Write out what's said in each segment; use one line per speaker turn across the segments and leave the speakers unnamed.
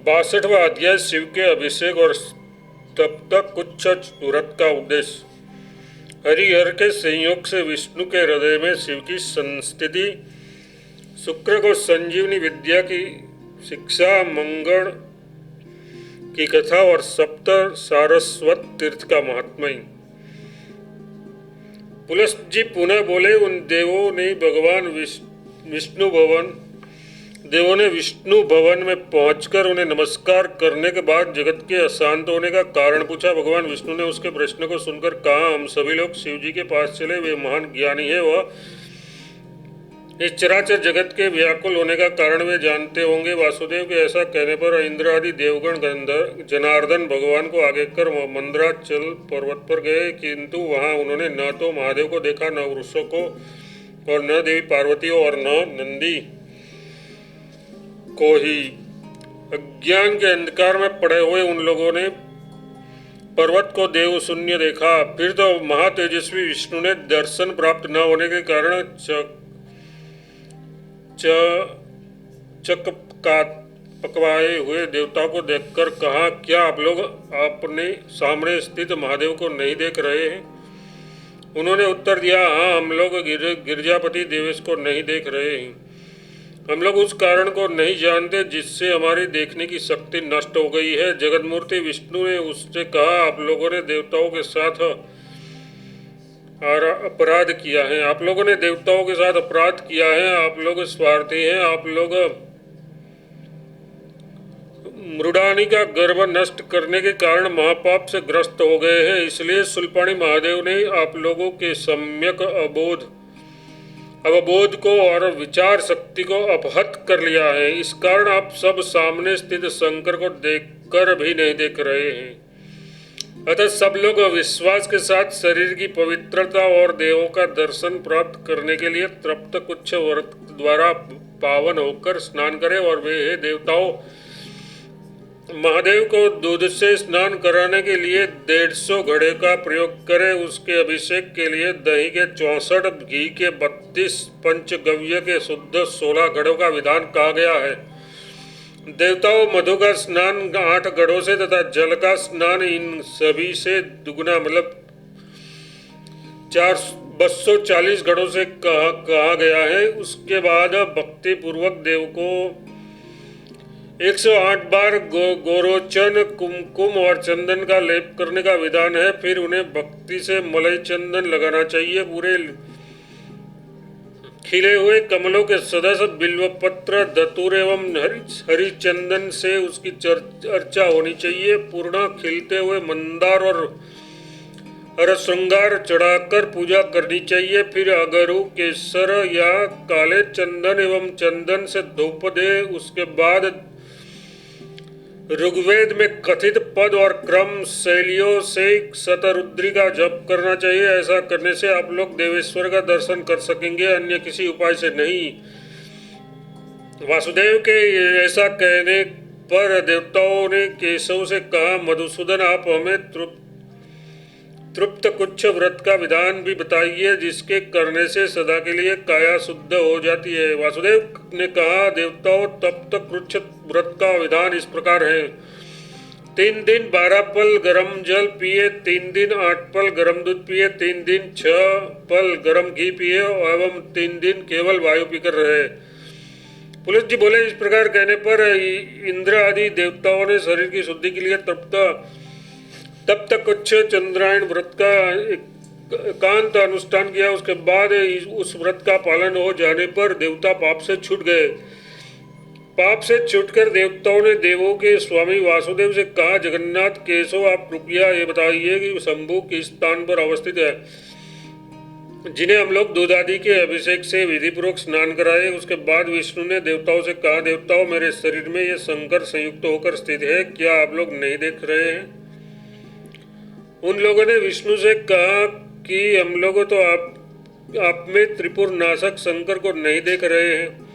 62वां अध्याय शिव के अभिषेक और तब तक कुछ व्रत का उद्देश्य। हरिहर के संयोग से विष्णु के हृदय में शिव की संस्थिति, शुक्र को संजीवनी विद्या की शिक्षा, मंगल की कथा और सप्त सारस्वत तीर्थ का महात्म्य। पुलस्त जी पुनः बोले, उन देवों ने विष्णु भवन में पहुंचकर उन्हें नमस्कार करने के बाद जगत के अशांत होने का कारण पूछा। भगवान विष्णु ने उसके प्रश्न को सुनकर कहा, हम सभी लोग शिव जी के पास चले, वे महान ज्ञानी है, वह इस चराचर जगत के व्याकुल होने का कारण वे जानते होंगे। वासुदेव के ऐसा कहने पर इंद्र आदि देवगण जनार्दन भगवान को आगे कर मंदराचल पर्वत पर गए, किंतु वहां उन्होंने न तो महादेव को देखा, न वृषों को, और न देवी पार्वती और न नंदी को ही। अज्ञान के अंधकार में पड़े हुए उन लोगों ने पर्वत को देव शून्य देखा। फिर तो महातेजस्वी विष्णु ने दर्शन प्राप्त न होने के कारण पकवाए हुए देवताओं को देखकर कहा, क्या आप लोग अपने सामने स्थित महादेव को नहीं देख रहे हैं? उन्होंने उत्तर दिया, हाँ, हम लोग गिरजापति देवेश को नहीं देख रहे हैं। हम लोग उस कारण को नहीं जानते जिससे हमारी देखने की शक्ति नष्ट हो गई है। जगतमूर्ति विष्णु ने उससे कहा, आप लोगों ने देवताओं के साथ अपराध किया है, आप लोगों ने देवताओं के साथ अपराध किया है, आप लोग स्वार्थी हैं, आप लोग मृडानी का गर्भ नष्ट करने के कारण महापाप से ग्रस्त हो गए हैं। इसलिए शूलपाणी महादेव ने आप लोगों के सम्यक अवबोध को और विचार शक्ति को अपहत कर लिया है। इस कारण आप सब सामने स्थित शंकर को देखकर भी नहीं देख रहे हैं। अतः सब लोग विश्वास के साथ शरीर की पवित्रता और देवों का दर्शन प्राप्त करने के लिए तृप्त कुछ व्रत द्वारा पावन होकर स्नान करें। और वे हे देवताओं, महादेव को दूध से स्नान कराने के लिए 150 घड़े का प्रयोग करें। उसके अभिषेक के लिए दही के 64, घी के 32, पंचगव्य के शुद्ध 16 घड़ों का विधान कहा गया है। देवताओं, मधु का स्नान 8 घड़ों से तथा जल का स्नान इन सभी से दुगुना मतलब 240 घड़ों से कहा गया है। उसके बाद भक्ति पूर्वक देव को 108 बार गोरोचन, कुमकुम और चंदन का लेप करने का विधान है। फिर उन्हें भक्ति से मलई चंदन लगाना चाहिए। पूरे खिले हुए कमलों के सदस्य बिल्वपत्र, धतूर एवं हरि चंदन से उसकी अर्चा होनी चाहिए। पूर्ण खिलते हुए मंदार और हर श्रृंगार चढ़ाकर पूजा करनी चाहिए। फिर अगरू, केसर या काले चंदन एवं चंदन से धूप दे। उसके बाद ऋग्वेद में कथित पद और क्रम शैलियों से शतरुद्री का जप करना चाहिए। ऐसा करने से आप लोग देवेश्वर का दर्शन कर सकेंगे, अन्य किसी उपाय से नहीं। वासुदेव के ऐसा कहने पर देवताओं ने केशव से कहा, मधुसूदन, आप हमें तृप्त कुछ व्रत का विधान भी बताइए, जिसके करने से सदा के लिए काया शुद्ध हो जाती है। वासुदेव ने कहा, देवताओं, तप्त कुछ व्रत का विधान इस प्रकार है। 3 दिन 12 पल गरम जल पिए, 3 दिन 8 पल गरम दूध पिए, 3 दिन 6 पल गरम घी पिए एवं 3 दिन केवल वायु पीकर रहे। पुलिस जी बोले, इस प्रकार कहने पर इंद्र आदि देवताओं ने शरीर की शुद्धि के लिए तब तक कुछ चंद्रायण व्रत का एकांत अनुष्ठान किया। उसके बाद उस व्रत का पालन हो जाने पर देवता पाप से छूट गए। पाप से छूटकर देवताओं ने देवों के स्वामी वासुदेव से कहा, जगन्नाथ केशव, आप कृपया ये बताइए कि शंभु किस स्थान पर अवस्थित है, जिन्हें हम लोग दूध आदि के अभिषेक से विधिपूर्वक स्नान कराए। उसके बाद विष्णु ने देवताओं से कहा, देवताओं, मेरे शरीर में ये शंकर संयुक्त होकर स्थित है, क्या आप लोग नहीं देख रहे हैं? उन लोगों ने विष्णु से कहा कि हम लोग तो आप में त्रिपुर नाशक शंकर को नहीं देख रहे हैं।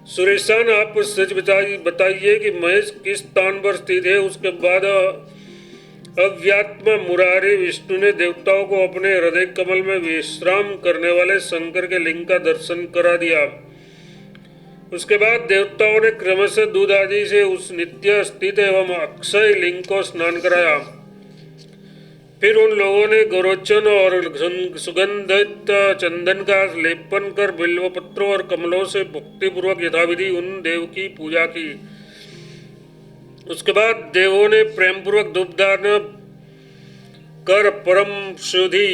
सुरेशान, आप सच बताइए कि महेश किस स्थान पर स्थित है। उसके बाद अव्यात्मा मुरारी विष्णु ने देवताओं को अपने हृदय कमल में विश्राम करने वाले शंकर के लिंग का दर्शन करा दिया। उसके बाद देवताओं ने क्रमशः दूध आदि से उस नित्य स्थित एवं अक्षय लिंग को स्नान कराया। फिर उन लोगों ने गोरोचन और सुगंधित चंदन का लेपन कर बिल्वपत्रों और कमलों से भक्तिपूर्वक यथाविधि उन देव की पूजा की। उसके बाद देवों ने प्रेम पूर्वक धूपदान कर परम शुद्धि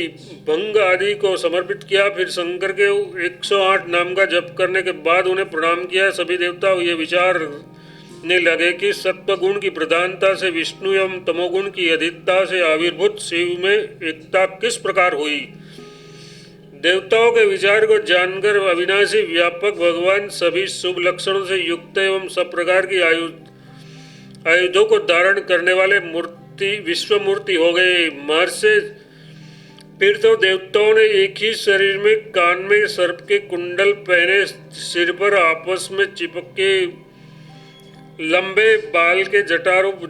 भंग आदि को समर्पित किया। फिर शंकर के 108 नाम का जप करने के बाद उन्हें प्रणाम किया। सभी देवता ये विचारने लगे कि सत्व गुण की प्रधानता से विष्णु एवं तमोगुण की अधिकता से आविर्भूत शिव में एकता किस प्रकार हुई। देवताओं के विचार को जानकर अविनाशी व्यापक भगवान सभी शुभ लक्षणों से युक्त एवं सब प्रकार की आयुधों को धारण करने वाले विश्व मूर्ति हो गए। महर्षि फिर तो देवताओं ने एक ही शरीर में कान में सर्प के कुंडल पहने, सिर पर आपस में चिपक के लंबे बाल के जटारूप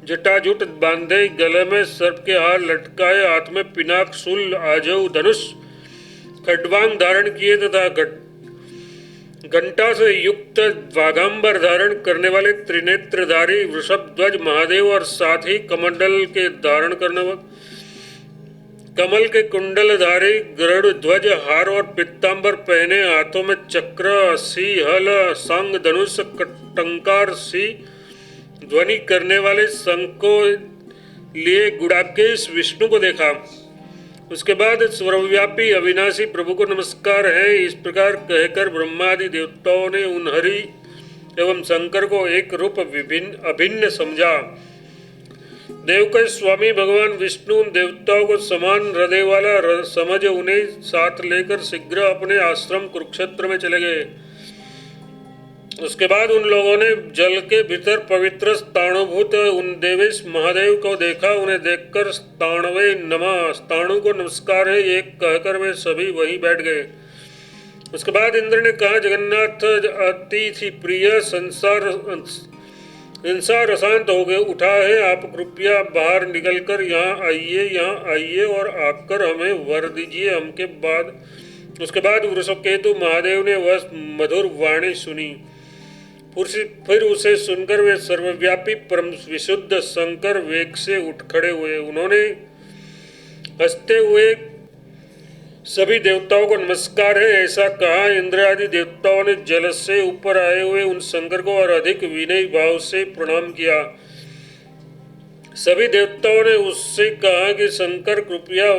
जटाजुट बांधे, गले में सर्प के हार लटकाए, हाथ में पिनाक शूल आजव धनुष खड्वांग धारण किए तथा घंटा से युक्त वाघांबर धारण करने वाले त्रिनेत्रधारी वृषभ ध्वज महादेव और साथ ही कमंडल के धारण करने कमल के कुंडलधारी गरुड़ ध्वज हार और पीतांबर पहने, हाथों में चक्र सी हल संग धनुष टंकार सी ध्वनि करने वाले शंख को लिए गुड़ाकेश विष्णु को देखा। उसके बाद सर्वव्यापी अविनाशी प्रभु को नमस्कार है। इस प्रकार कहकर ब्रह्मादि देवताओं ने उन हरि एवं शंकर को एक रूप अभिन्न समझा। देव के स्वामी भगवान विष्णु उन देवताओं को समान हृदय वाला समझ उन्हें साथ लेकर शीघ्र अपने आश्रम कुरुक्षेत्र में चले गए। उसके बाद उन लोगों ने जल के भीतर पवित्र स्थाणुभूत उन देवेश महादेव को देखा। उन्हें देखकर स्थाणवे नमः, स्थाणु को नमस्कार है, ये कहकर वे सभी वहीं बैठ गए। उसके बाद इंद्र ने कहा, जगन्नाथ अतिथि प्रिय संसार अशांत हो गए उठा है, आप कृपया बाहर निकलकर यहाँ आइए और आकर हमें वर दीजिए। हमके बाद उसके बाद वृषकेतु महादेव ने वह मधुर वाणी सुनी। फिर उसे सुनकर वे सर्वव्यापी परम विशुद्ध शंकर वेग से उठ खड़े हुए। उन्होंने हंसते हुए सभी देवताओं को नमस्कार है ऐसा कहा। इंद्र आदि देवताओं ने जल से ऊपर आए हुए उन शंकर को और अधिक विनय भाव से प्रणाम किया। सभी देवताओं ने उससे कहा कि शंकर कृपया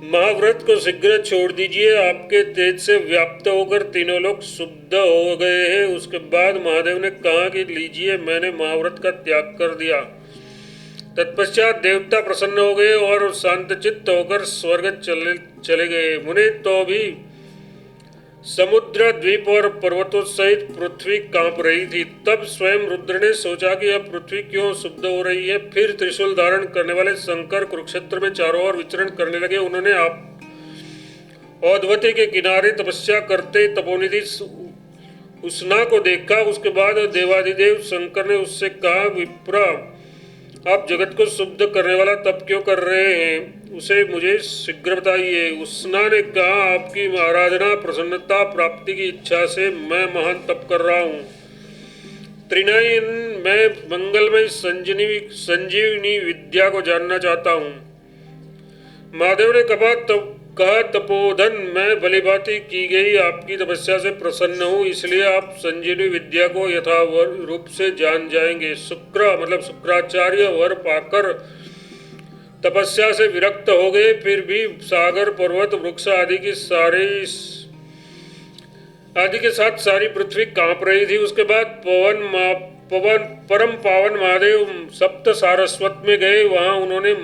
महाव्रत को शीघ्र छोड़ दीजिए, आपके तेज से व्याप्त होकर तीनों लोग शुद्ध हो गए हैं। उसके बाद महादेव ने कहा कि लीजिए, मैंने महाव्रत का त्याग कर दिया। तत्पश्चात देवता प्रसन्न हो गए और शांतचित्त होकर स्वर्ग चले गए। मुने तो भी समुद्र द्वीप और पर्वतों सहित पृथ्वी कांप रही थी। तब स्वयं रुद्र ने सोचा कि अब पृथ्वी क्यों शुद्ध हो रही है। फिर त्रिशूल धारण करने वाले शंकर कुरुक्षेत्र में चारों ओर विचरण करने लगे। उन्होंने औधवती के किनारे तपस्या करते तपोनिधि उष्णा को देखा। उसके बाद देवाधिदेव शंकर ने उससे कहा, विप्रा, आप जगत को शुद्ध करने वाला तप क्यों कर रहे हैं, उसे मुझे शीघ्र बताइए। उष्णा ने कहा, आपकी आराधना प्रसन्नता प्राप्ति की इच्छा से मैं महान तप कर रहा हूँ। त्रिनयन, मैं मंगलमय संजीवनी विद्या को जानना चाहता हूँ। महादेव ने कहा, तपोधन, मैं भलीभांति की गई आपकी तपस्या से प्रसन्न हूँ, इसलिए आप संजीवनी विद्या को यथावत रूप से जान जाएंगे। शुक्राचार्य वर पाकर तपस्या से विरक्त हो गए। फिर भी सागर पर्वत वृक्ष आदि के साथ सारी पृथ्वी कांप रही थी। उसके बाद परम पावन महादेव सप्त सारस्वत में गए। वहां उन्होंने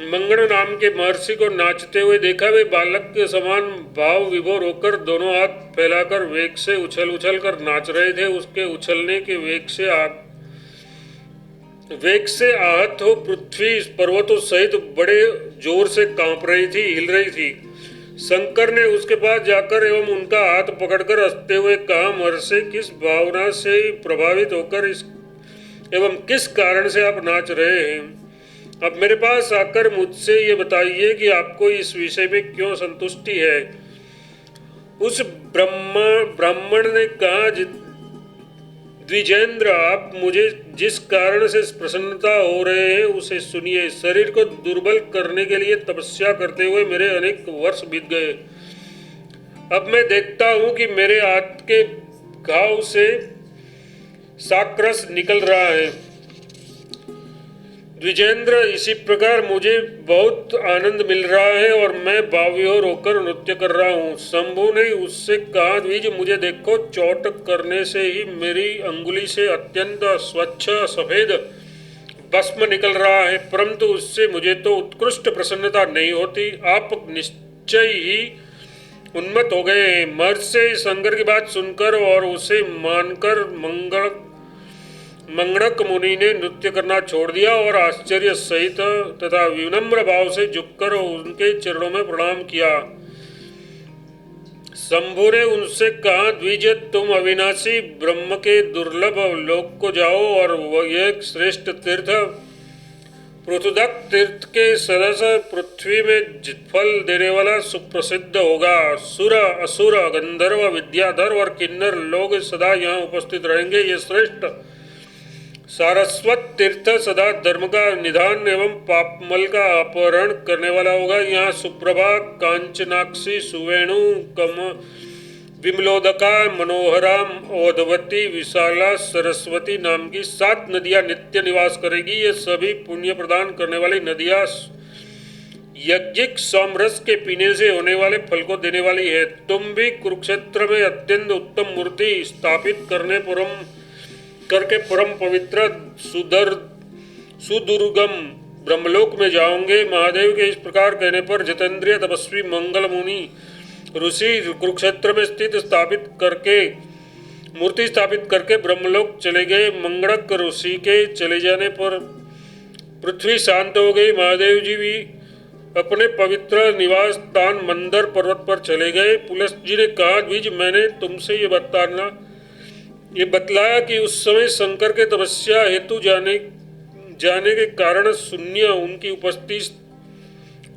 मंगण नाम के महर्षि को नाचते हुए देखा। वे बालक के समान भाव विभोर होकर दोनों हाथ फैलाकर वेग से उछल कर नाच रहे थे। उसके उछलने के वेग से आहत हो पृथ्वी पर्वतों सहित बड़े जोर से कांप रही थी, हिल रही थी। शंकर ने उसके पास जाकर एवं उनका हाथ पकड़कर हंसते हुए कहा, महर्षि, किस भावना से प्रभावित होकर एवं किस कारण से आप नाच रहे हैं? अब मेरे पास आकर मुझसे ये बताइए कि आपको इस विषय में क्यों संतुष्टि है। उस ब्राह्मण ने कहा, द्विजेंद्र, आप मुझे जिस कारण से प्रसन्नता हो रहे हैं उसे सुनिए। शरीर को दुर्बल करने के लिए तपस्या करते हुए मेरे अनेक वर्ष बीत गए। अब मैं देखता हूं कि मेरे हाथ के घाव से साक्रस निकल रहा है। द्विजेंद्र, इसी प्रकार मुझे बहुत आनंद मिल रहा है और मैं भावविभोर होकर नृत्य कर रहा हूँ। शंभु ने उससे कहा, द्विज, मुझे देखो, चोट करने से ही मेरी अंगुली से अत्यंत स्वच्छ सफेद भस्म निकल रहा है, परंतु उससे मुझे तो उत्कृष्ट प्रसन्नता नहीं होती। आप निश्चय ही उन्मत्त हो गए हैं। महर्षि से शंकर की बात सुनकर और उसे मानकर मंगणक मुनि ने नृत्य करना छोड़ दिया और आश्चर्य सहित तथा विनम्र भाव से झुककर उनके चरणों में प्रणाम किया। शंभु ने उनसे कहा, द्विज, तुम अविनाशी ब्रह्म के दुर्लभ लोक को जाओ और वह एक श्रेष्ठ तीर्थ पृथुदक तीर्थ के सदस्य पृथ्वी में फल देने वाला सुप्रसिद्ध होगा। सुर, असुर, गंधर्व, विद्याधर और किन्नर लोग सदा यहाँ उपस्थित रहेंगे। ये श्रेष्ठ सारस्वत तीर्थ सदा धर्म का निधान एवं पापमल का अपहरण करने वाला होगा। यहाँ सुप्रभा, कांचनाक्षी, सुवेणु, कम, विमलोदका, मनोहरा, ओधवती, विशाला, सरस्वती नाम की 7 नदियां नित्य निवास करेगी। ये सभी पुण्य प्रदान करने वाली नदियां यज्ञिक सोमरस के पीने से होने वाले फल को देने वाली है। तुम भी कुरुक्षेत्र में अत्यंत उत्तम मूर्ति स्थापित करके परम पवित्र सुदुर्गम ब्रह्मलोक में जाओगे। महादेव के इस प्रकार कहने पर जितेंद्रिय तपस्वी मंगल मुनि ऋषि कुरुक्षेत्र में मूर्ति स्थापित करके ब्रह्मलोक चले गए। मंगणक ऋषि के चले जाने पर पृथ्वी शांत हो गई। महादेव जी भी अपने पवित्र निवास स्थान मंदर पर्वत पर चले गए। पुलस्त जी ने कहा, द्विज, मैंने तुमसे ये बतलाया कि उस समय शंकर के तपस्या हेतु जाने के कारण शून्य उनकी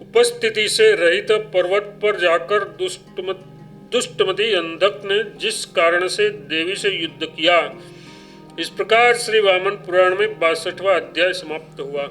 उपस्थिति से रहित पर्वत पर जाकर दुष्टमती अंधक ने जिस कारण से देवी से युद्ध किया। इस प्रकार श्री वामन पुराण में 62वां अध्याय समाप्त हुआ।